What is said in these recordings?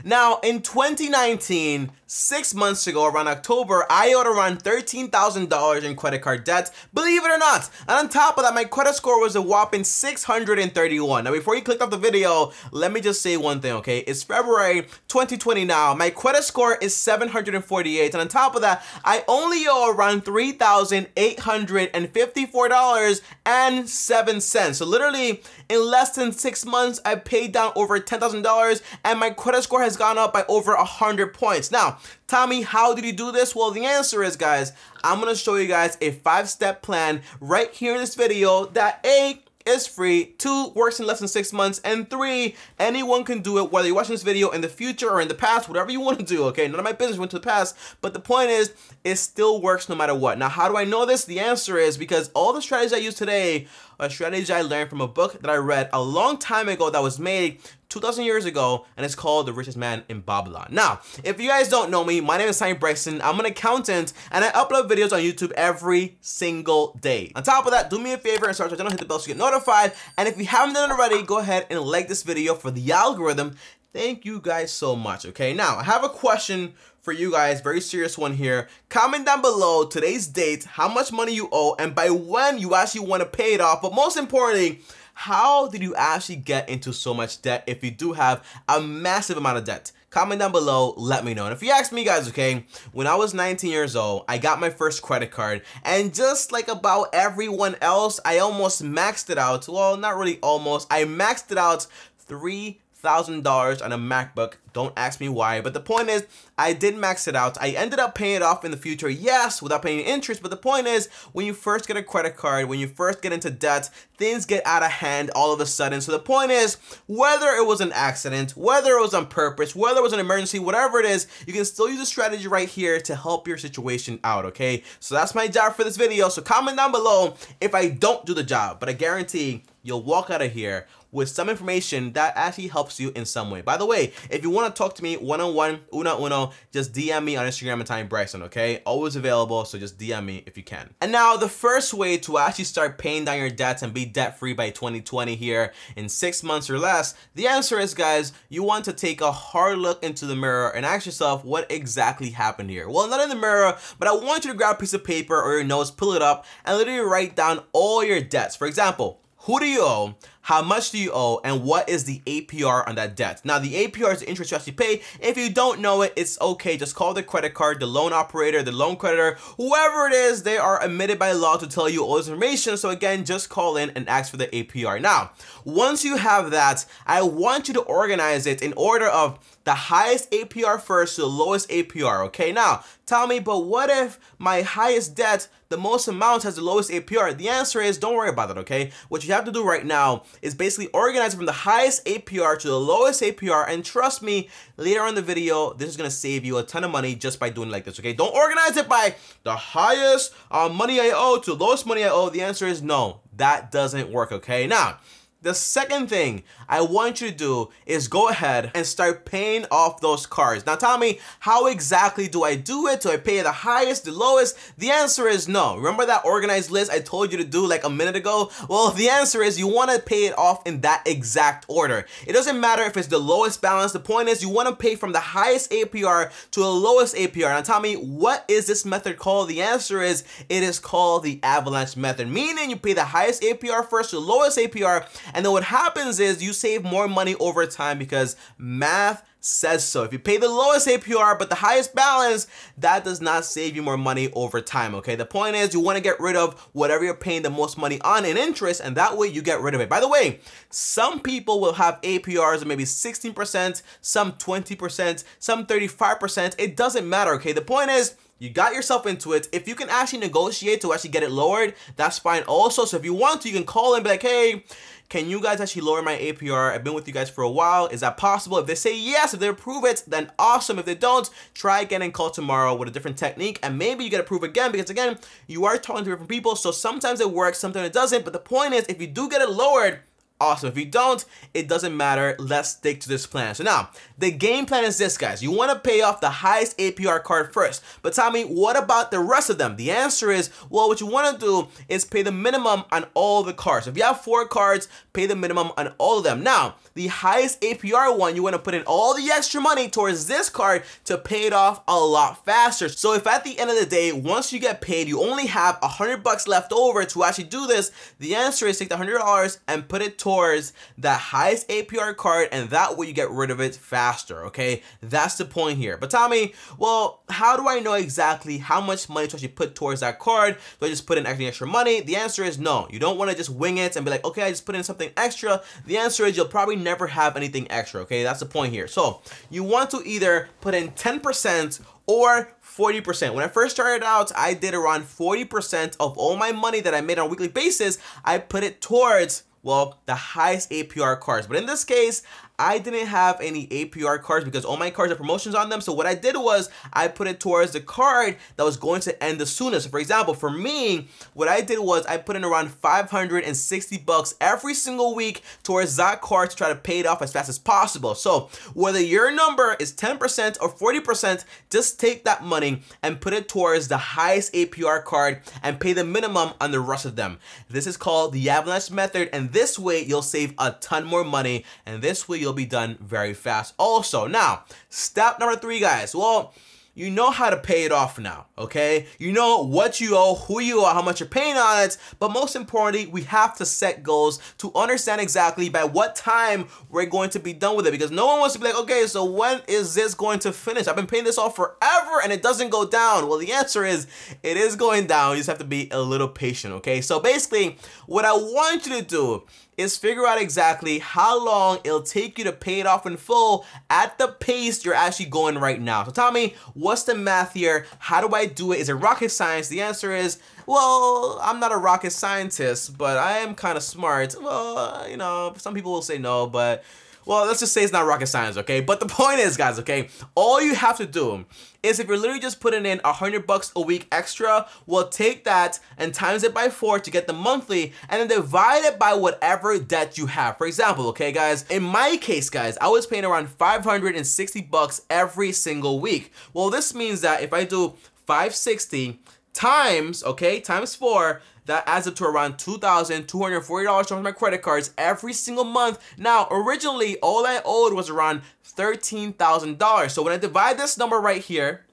Now, in 2019, 6 months ago, around October, I owed around $13,000 in credit card debt, believe it or not. And on top of that, my credit score was a whopping 631. Now, before you click off the video, let me just say one thing, okay? It's February 2020 now. My credit score is 748. And on top of that, I only owe around $3,854.07. So literally, in less than 6 months, I paid down over $10,000 and my credit score has gone up by over 100 points. Now, Tommy, how did you do this? Well, the answer is, guys, I'm going to show you guys a 5-step plan right here in this video that A, is free, 2, works in less than 6 months, and 3, anyone can do it, whether you're watching this video in the future or in the past, whatever you want to do, okay? None of my business went to the past, but the point is, it still works no matter what. Now, how do I know this? The answer is because all the strategies I use today are strategies I learned from a book that I read a long time ago that was made 2,000 years ago, and it's called The Richest Man in Babylon. Now, if you guys don't know me, my name is TommyBryson. I'm an accountant, and I upload videos on YouTube every single day. On top of that, do me a favor and subscribe to the channel, hit the bell so you get notified. And if you haven't done it already, go ahead and like this video for the algorithm. Thank you guys so much, okay? Now, I have a question for you guys, very serious one here. Comment down below today's date, how much money you owe, and by when you actually want to pay it off. But most importantly, how did you actually get into so much debt if you do have a massive amount of debt? Comment down below, let me know. And if you ask me, guys, okay, when I was 19 years old, I got my first credit card, and just like about everyone else, I almost maxed it out. Well, not really almost. I maxed it out $3,000 on a MacBook. Don't ask me why, but the point is, I did max it out. I ended up paying it off in the future, yes, without paying interest, but the point is, when you first get a credit card, when you first get into debt, things get out of hand all of a sudden. So the point is, whether it was an accident, whether it was on purpose, whether it was an emergency, whatever it is, you can still use a strategy right here to help your situation out, okay? So that's my job for this video. So comment down below if I don't do the job, but I guarantee you'll walk out of here with some information that actually helps you in some way. By the way, if you want to talk to me one-on-one, uno, just DM me on Instagram at TommyBryson, okay? Always available, so just DM me if you can. And now, the first way to actually start paying down your debts and be debt-free by 2020 here in 6 months or less, the answer is, guys, you want to take a hard look into the mirror and ask yourself what exactly happened here. Well, not in the mirror, but I want you to grab a piece of paper or your notes, pull it up, and literally write down all your debts. For example, who do you owe? How much do you owe? And what is the APR on that debt? Now, the APR is the interest you actually pay. If you don't know it, it's okay. Just call the credit card, the loan operator, the loan creditor, whoever it is, they are admitted by law to tell you all this information. So again, just call in and ask for the APR. Now, once you have that, I want you to organize it in order of the highest APR first to the lowest APR, okay? Now, tell me, but what if my highest debt, the most amount, has the lowest APR? The answer is, don't worry about it, okay? What you have to do right now is basically organize it from the highest APR to the lowest APR, and trust me, later on in the video, this is gonna save you a ton of money just by doing it like this, okay? Don't organize it by the highest money I owe to the lowest money I owe. The answer is no, that doesn't work, okay? Now, the second thing I want you to do is go ahead and start paying off those cards. Now tell me, how exactly do I do it? Do I pay the highest, the lowest? The answer is no. Remember that organized list I told you to do like a minute ago? Well, the answer is you want to pay it off in that exact order. It doesn't matter if it's the lowest balance. The point is you want to pay from the highest APR to the lowest APR. Now tell me, what is this method called? The answer is, it is called the avalanche method, meaning you pay the highest APR first to the lowest APR, and then what happens is you save more money over time because math says so. If you pay the lowest APR but the highest balance, that does not save you more money over time, okay? The point is you want to get rid of whatever you're paying the most money on in interest, and that way you get rid of it. By the way, some people will have APRs of maybe 16%, some 20%, some 35%. It doesn't matter, okay? The point is, you got yourself into it. If you can actually negotiate to actually get it lowered, that's fine also. So if you want to, you can call and be like, hey, can you guys actually lower my APR? I've been with you guys for a while. Is that possible? If they say yes, if they approve it, then awesome. If they don't, try again and call tomorrow with a different technique, and maybe you get approved again, because again, you are talking to different people. So sometimes it works, sometimes it doesn't. But the point is, if you do get it lowered, awesome. If you don't, it doesn't matter. Let's stick to this plan. So now, the game plan is this, guys. You want to pay off the highest APR card first. But tell me, what about the rest of them? The answer is, well, what you want to do is pay the minimum on all the cards. If you have 4 cards, pay the minimum on all of them. Now, the highest APR one, you want to put in all the extra money towards this card to pay it off a lot faster. So if at the end of the day, once you get paid, you only have $100 left over to actually do this, the answer is take the $100 and put it towards the highest APR card, and that way you get rid of it faster, okay? That's the point here. But Tommy, well, how do I know exactly how much money to actually put towards that card? Do I just put in extra money? The answer is no. You don't want to just wing it and be like, okay, I just put in something extra. The answer is you'll probably never have anything extra, okay? That's the point here. So you want to either put in 10% or 40%. When I first started out, I did around 40% of all my money that I made on a weekly basis. I put it towards, well, the highest APR cards. But in this case, I didn't have any APR cards because all my cards have promotions on them. So what I did was I put it towards the card that was going to end the soonest. So for example, for me, what I did was I put in around $560 every single week towards that card to try to pay it off as fast as possible. So whether your number is 10% or 40%, just take that money and put it towards the highest APR card and pay the minimum on the rest of them. This is called the avalanche method, and this way you'll save a ton more money, and this way you'll be done very fast also. Now, step number 3, guys. Well, you know how to pay it off now, okay? You know what you owe, who you owe, how much you're paying on it, but most importantly, we have to set goals to understand exactly by what time we're going to be done with it, because no one wants to be like, okay, so when is this going to finish? I've been paying this off forever and it doesn't go down. Well, the answer is it is going down. You just have to be a little patient, okay? So basically, what I want you to do is figure out exactly how long it'll take you to pay it off in full at the pace you're actually going right now. So Tommy, what's the math here? How do I do it? Is it rocket science? The answer is, well, I'm not a rocket scientist, but I am kind of smart. Well, you know, some people will say no, but well, let's just say it's not rocket science, okay? But the point is, guys, okay, all you have to do is if you're literally just putting in $100 a week extra, well, take that and times it by 4 to get the monthly, and then divide it by whatever debt you have. For example, okay, guys, in my case, guys, I was paying around $560 every single week. Well, this means that if I do 560 times, okay, times 4, that adds up to around $2,240 towards my credit cards every single month. Now, originally, all I owed was around $13,000. So when I divide this number right here,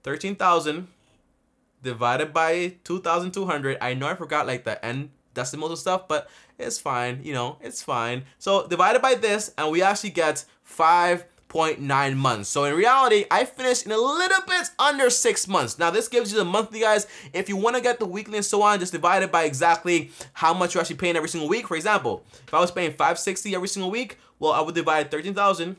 13,000 divided by 2,200, I know I forgot like the end decimals and stuff, but it's fine, you know, it's fine. So divided by this, and we actually get 5.9 months. So in reality, I finished in a little bit under 6 months. Now this gives you the monthly, guys. If you want to get the weekly and so on, just divide it by exactly how much you're actually paying every single week. For example, if I was paying $560 every single week, well, I would divide 13,000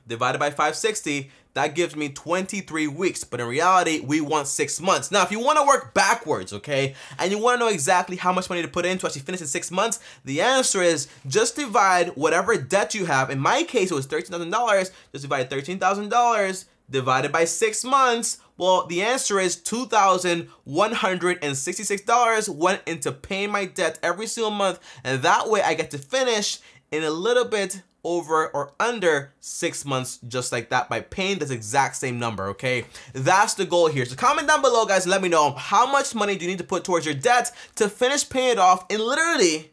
divided by 560. That gives me 23 weeks, but in reality, we want 6 months. Now, if you want to work backwards, okay, and you want to know exactly how much money to put in to actually finish in 6 months, the answer is just divide whatever debt you have. In my case, it was $13,000. Just divide $13,000 divided by 6 months. Well, the answer is $2,166 went into paying my debt every single month, and that way I get to finish in a little bit over or under 6 months, just like that, by paying this exact same number, okay? That's the goal here. So comment down below, guys, and let me know how much money do you need to put towards your debt to finish paying it off in literally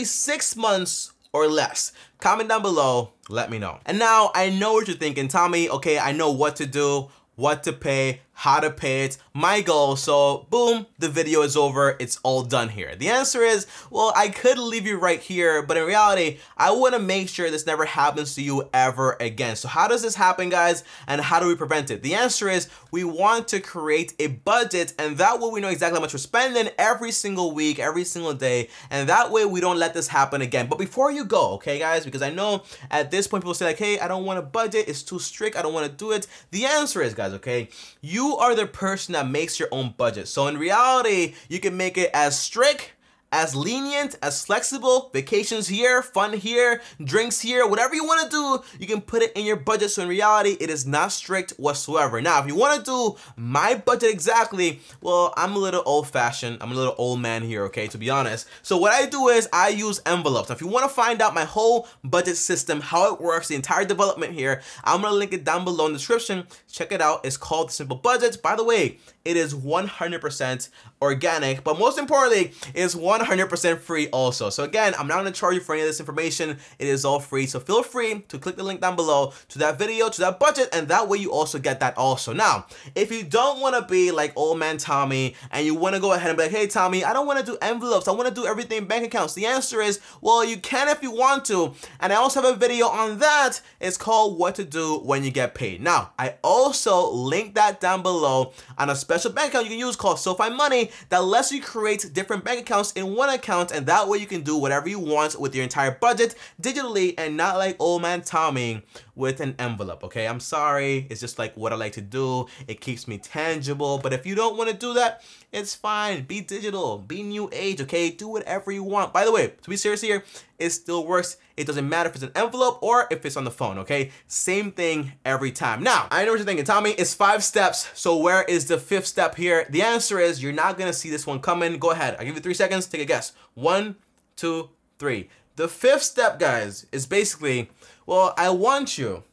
6 months or less. Comment down below, let me know. And now I know what you're thinking, Tommy, okay, I know what to do, what to pay, how to pay it, my goal. So boom, the video is over. It's all done here. The answer is, well, I could leave you right here, but in reality, I want to make sure this never happens to you ever again. So how does this happen, guys? And how do we prevent it? The answer is we want to create a budget, and that way we know exactly how much we're spending every single week, every single day, and that way we don't let this happen again. But before you go, okay, guys, because I know at this point people say like, hey, I don't want a budget. It's too strict. I don't want to do it. The answer is, guys, okay, you are the person that makes your own budget. So in reality, you can make it as strict, as lenient, as flexible, vacations here, fun here, drinks here, whatever you want to do, you can put it in your budget. So in reality, it is not strict whatsoever. Now, if you want to do my budget exactly, well, I'm a little old-fashioned. I'm a little old man here, okay, to be honest. So what I do is I use envelopes. Now, if you want to find out my whole budget system, how it works, the entire development here, I'm going to link it down below in the description. Check it out. It's called Simple Budget. By the way, it is 100% organic, but most importantly, it is 100% free also. So again, I'm not going to charge you for any of this information. It is all free. So feel free to click the link down below to that video, to that budget, and that way you also get that also. Now, if you don't want to be like old man Tommy and you want to go ahead and be like, hey Tommy, I don't want to do envelopes, I want to do everything in bank accounts, the answer is, well, you can if you want to. And I also have a video on that. It's called What to Do When You Get Paid. Now, I also link that down below on a special bank account you can use called SoFi Money that lets you create different bank accounts in one account, and that way you can do whatever you want with your entire budget digitally and not like old man Tommy with an envelope, okay? I'm sorry, it's just like what I like to do. It keeps me tangible, but if you don't want to do that, it's fine. Be digital, be new age, okay? Do whatever you want. By the way, to be serious here, it still works. It doesn't matter if it's an envelope or if it's on the phone, okay? Same thing every time. Now, I know what you're thinking, Tommy, it's 5 steps, so where is the 5th step here? The answer is you're not gonna see this one coming. Go ahead, I'll give you 3 seconds, take a guess. 1, 2, 3. The 5th step, guys, is basically, well, I want you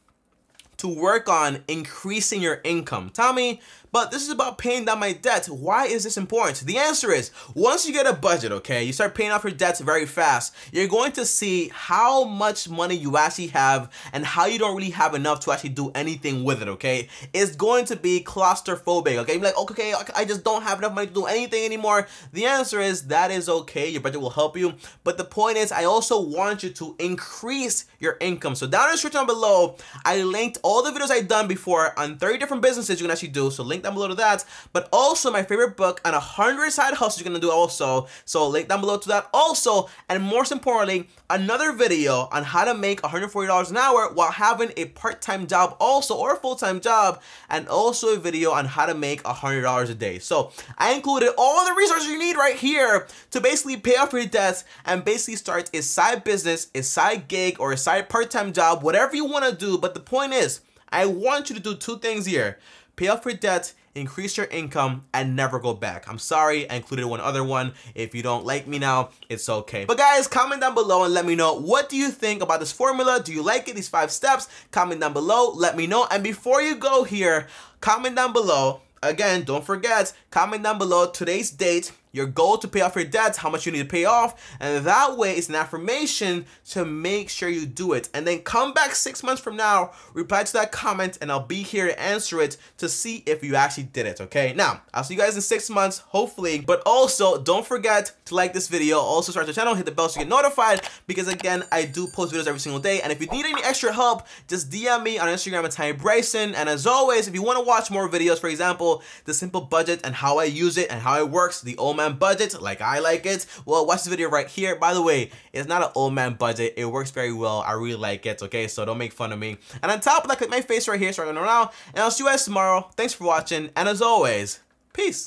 to work on increasing your income. Tommy, but this is about paying down my debt. Why is this important? The answer is, once you get a budget, okay, you start paying off your debts very fast, you're going to see how much money you actually have and how you don't really have enough to actually do anything with it, okay? It's going to be claustrophobic, okay? You're like, okay, I just don't have enough money to do anything anymore. The answer is, that is okay. Your budget will help you. But the point is, I also want you to increase your income. So down in the description below, I linked all the videos I've done before on 30 different businesses you can actually do. So link down below to that, but also my favorite book on 100 side hustles you're gonna do also, so link down below to that also, and most importantly, another video on how to make $140 an hour while having a part-time job also, or a full-time job, and also a video on how to make $100 a day. So I included all the resources you need right here to basically pay off your debts and basically start a side business, a side gig, or a side part-time job, whatever you want to do. But the point is, I want you to do 2 things here: pay off your debt, increase your income, and never go back. I'm sorry, I included one other one. If you don't like me now, it's okay. But guys, comment down below and let me know, what do you think about this formula? Do you like it, these 5 steps? Comment down below, let me know. And before you go here, comment down below, again, don't forget, comment down below today's date, your goal to pay off your debts, how much you need to pay off, and that way it's an affirmation to make sure you do it. And then come back 6 months from now, reply to that comment, and I'll be here to answer it to see if you actually did it, okay? Now, I'll see you guys in 6 months, hopefully, but also don't forget to like this video, also subscribe to the channel, hit the bell so you get notified, because again, I do post videos every single day, and if you need any extra help, just DM me on Instagram at TommyBryson, and as always, if you want to watch more videos, for example, the simple budget and how I use it and how it works, the old man budget, like I like it, well, watch this video right here. By the way, it's not an old man budget. It works very well. I really like it, okay? So don't make fun of me. And on top of that, click my face right here, so I'm going around, and I'll see you guys tomorrow. Thanks for watching, and as always, peace.